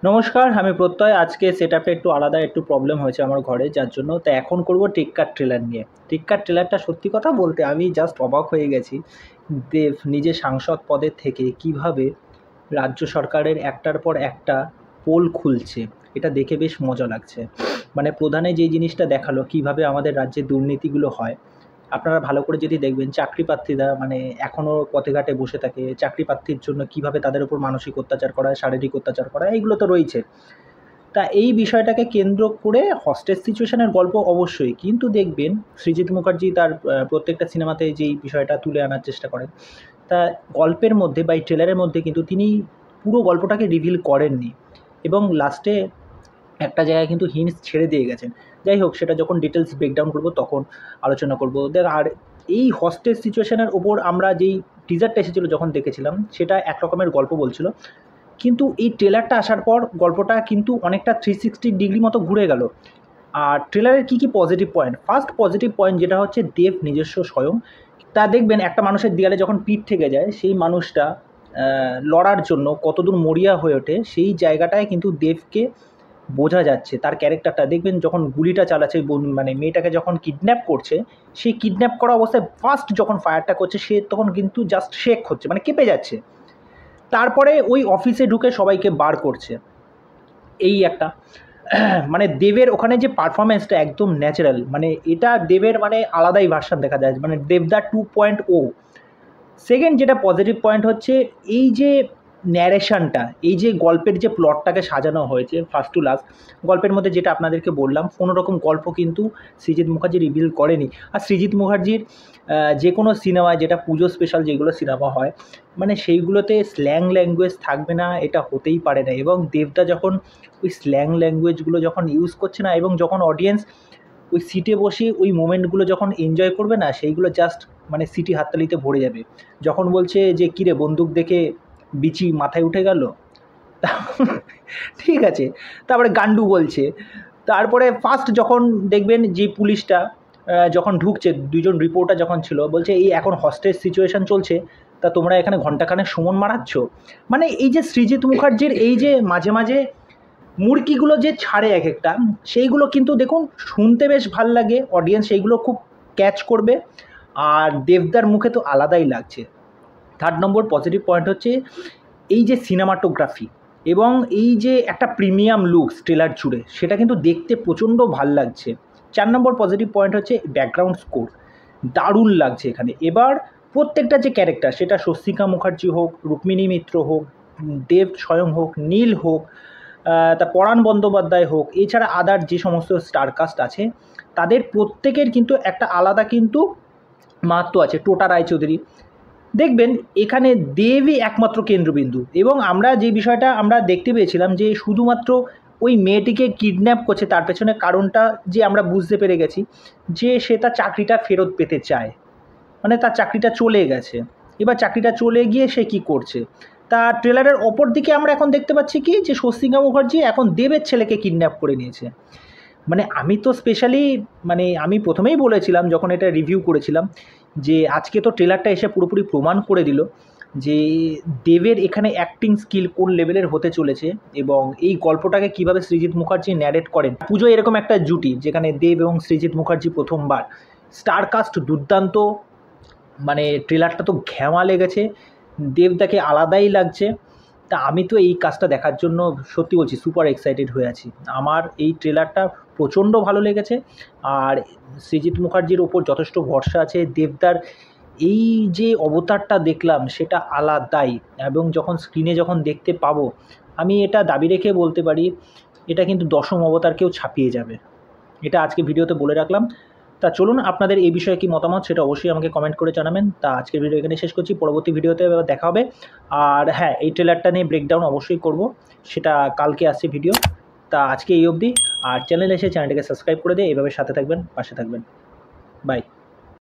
নমস্কার, আমি প্রত্যয়। আজকে সেটআপে একটু আলাদা একটু প্রবলেম হয়েছে আমার ঘরে, যার জন্য তো এখন করব টেক্কার ট্রেলার নিয়ে। টেক্কার ট্রেলারটা সত্যি কথা বলতে আমি জাস্ট অবাক হয়ে গেছি। দেব নিজে সাংসদ পদের থেকে কিভাবে রাজ্য সরকারের একটার পর একটা পোল খুলছে, এটা দেখে বেশ মজা লাগছে। মানে প্রধানে যেই জিনিসটা দেখালো কিভাবে আমাদের রাজ্যে দুর্নীতিগুলো হয়। আপনারা ভালো করে যদি দেখবেন, চাকরি প্রার্থীরা মানে এখনও পথে ঘাটে বসে থাকে, চাকরি প্রার্থীর জন্য কিভাবে তাদের উপর মানসিক অত্যাচার করা হয়, শারীরিক অত্যাচার করা হয়, এইগুলো তো রয়েছে। তা এই বিষয়টাকে কেন্দ্র করে হস্টেজ সিচুয়েশনের গল্প অবশ্যই, কিন্তু দেখবেন সৃজিত মুখার্জি তার প্রত্যেকটা সিনেমাতে যেই বিষয়টা তুলে আনার চেষ্টা করেন, তা গল্পের মধ্যে বা এই ট্রেলারের মধ্যে কিন্তু তিনি পুরো গল্পটাকে রিভিল করেননি এবং লাস্টে একটা জায়গায় কিন্তু হিন্টস ছেড়ে দিয়ে গেছেন। যাই হোক, সেটা যখন ডিটেলস ব্রেকডাউন করব তখন আলোচনা করব। আর এই হস্টেজ সিচুয়েশনের ওপর আমরা যেই টিজারটা এসেছিলো যখন দেখেছিলাম, সেটা এক রকমের গল্প বলছিল, কিন্তু এই ট্রেলারটা আসার পর গল্পটা কিন্তু অনেকটা 360 ডিগ্রি মতো ঘুরে গেল। আর ট্রেলারের কী কী positive point, first positive point যেটা হচ্ছে দেব নিজস্ব স্বয়ং। তা দেখবেন একটা মানুষের দেয়ালে যখন পিঠ থেকে যায়, সেই মানুষটা লড়ার জন্য কতদূর মরিয়া হয়ে ওঠে, সেই জায়গাটায় কিন্তু দেবকে বোঝা যাচ্ছে। তার ক্যারেক্টারটা দেখবেন যখন গুলিটা চালাচ্ছে, মানে মেয়েটাকে যখন কিডন্যাপ করছে, সেই কিডন্যাপ করা অবস্থায় ফার্স্ট যখন ফায়ারটা করছে, সে তখন কিন্তু জাস্ট শেক হচ্ছে, মানে কেঁপে যাচ্ছে। তারপরে ওই অফিসে ঢুকে সবাইকে বার করছে। এই একটা মানে দেবের ওখানে যে পারফরমেন্সটা একদম ন্যাচারাল, মানে এটা দেবের মানে আলাদাই ভার্সন দেখা যায়, মানে দেবদা 2.0। সেকেন্ড যেটা পজিটিভ পয়েন্ট হচ্ছে এই যে ন্যারেশনটা, এই যে গল্পের যে প্লটটাকে সাজানো হয়েছে ফার্স্ট টু লাস্ট। গল্পের মধ্যে যেটা আপনাদেরকে বললাম, কোনো রকম গল্প কিন্তু সৃজিত মুখার্জি রিভিল করেনি। আর সৃজিত মুখার্জির যে কোনো সিনেমায়, যেটা পুজো স্পেশাল যেগুলো সিনেমা হয়, মানে সেইগুলোতে স্ল্যাং ল্যাঙ্গুয়েজ থাকবে না, এটা হতেই পারে না। এবং দেবদা যখন ওই স্ল্যাং ল্যাঙ্গুয়েজগুলো যখন ইউজ করছে না, এবং যখন অডিয়েন্স ওই সিটে বসে ওই মোমেন্টগুলো যখন এনজয় করবে না, সেইগুলো জাস্ট মানে সিটি হাততালিতে ভরে যাবে। যখন বলছে যে কিরে বন্দুক দেখে বিচি মাথায় উঠে গেল, ঠিক আছে, তারপরে গান্ডু বলছে। তারপরে ফার্স্ট যখন দেখবেন যে পুলিশটা যখন ঢুকছে, দুজন রিপোর্টার যখন ছিল, বলছে এই এখন হস্টেজ সিচুয়েশন চলছে, তা তোমরা এখানে ঘণ্টাখানেক সুমন মারাচ্ছ। মানে এই যে সৃজিত মুখার্জির এই যে মাঝে মাঝে মুরগিগুলো যে ছাড়ে এক একটা, সেইগুলো কিন্তু দেখুন শুনতে বেশ ভাল লাগে, অডিয়েন্স সেইগুলো খুব ক্যাচ করবে। আর দেবদার মুখে তো আলাদাই লাগছে। থার্ড নম্বর পজিটিভ পয়েন্ট হচ্ছে এই যে সিনেমাটোগ্রাফি এবং এই যে একটা প্রিমিয়াম লুকস ট্রেলার জুড়ে, সেটা কিন্তু দেখতে প্রচণ্ড ভাল লাগছে। 4 নম্বর পজিটিভ পয়েন্ট হচ্ছে ব্যাকগ্রাউন্ড স্কোর, দারুণ লাগছে এখানে। এবার প্রত্যেকটা যে ক্যারেক্টার, সেটা স্বস্তিকা মুখার্জি হোক, রুক্মিণী মিত্র হোক, দেব স্বয়ং হোক, নীল হোক, তা পরাণ বন্দ্যোপাধ্যায় হোক, এছাড়া আদার যে সমস্ত স্টারকাস্ট আছে, তাদের প্রত্যেকের কিন্তু একটা আলাদা কিন্তু মাহাত্ম্য আছে। টোটা রায়চৌধুরী, দেখবেন এখানে দেবই একমাত্র কেন্দ্রবিন্দু। এবং আমরা যে বিষয়টা আমরা দেখতে পেয়েছিলাম যে শুধুমাত্র ওই মেয়েটিকে কিডন্যাপ করছে, তার পেছনে কারণটা যে আমরা বুঝতে পেরে গেছি যে সে তার চাকরিটা ফেরত পেতে চায়, মানে তার চাকরিটা চলে গেছে। এবার চাকরিটা চলে গিয়ে সে কি করছে, তা ট্রেলারের অপর দিকে আমরা এখন দেখতে পাচ্ছি কি যে স্বস্তিকা মুখার্জি এখন দেবের ছেলেকে কিডন্যাপ করে নিয়েছে। মানে আমি তো স্পেশালি, মানে আমি প্রথমেই বলেছিলাম যখন এটা রিভিউ করেছিলাম, যে আজকে তো ট্রেলারটা এসে পুরোপুরি প্রমাণ করে দিল যে দেবের এখানে অ্যাক্টিং স্কিল কোন লেভেলের হতে চলেছে, এবং এই গল্পটাকে কিভাবে সৃজিত মুখার্জি ন্যারেট করেন। পুজো এরকম একটা জুটি যেখানে দেব এবং সৃজিত মুখার্জি প্রথমবার, স্টারকাস্ট দুর্দান্ত, মানে ট্রেলারটা তো ঘ্যামা লেগেছে, দেবদাকে আলাদাই লাগছে। তা আমি তো এই কাজটা দেখার জন্য সত্যি বলছি সুপার এক্সাইটেড হয়ে আছি। আমার এই ট্রেলারটা প্রচণ্ড ভালো লেগেছে। আর সৃজিত মুখার্জির ওপর যথেষ্ট ভরসা আছে। দেবদার এই যে অবতারটা দেখলাম সেটা আলাদাই, এবং যখন স্ক্রিনে যখন দেখতে পাবো, আমি এটা দাবি রেখে বলতে পারি এটা কিন্তু দশম অবতারকেও ছাপিয়ে যাবে। এটা আজকে ভিডিওতে বলে রাখলাম। তা চলুন, আপনাদের এই বিষয়ে কি মতামত সেটা অবশ্যই আমাকে কমেন্ট করে জানাবেন। তা আজকের ভিডিও এখানে শেষ করছি, পরবর্তী ভিডিওতে দেখা হবে। আর হ্যাঁ, এই ট্রেলারটা নিয়ে ব্রেকডাউন অবশ্যই করব, সেটা কালকে আসছে ভিডিও। তা আজকে এই অবধি। আর চ্যানেলে এসে চ্যানেলটাকে সাবস্ক্রাইব করে দিয়ে এভাবে সাথে থাকবেন, পাশে থাকবেন। বাই।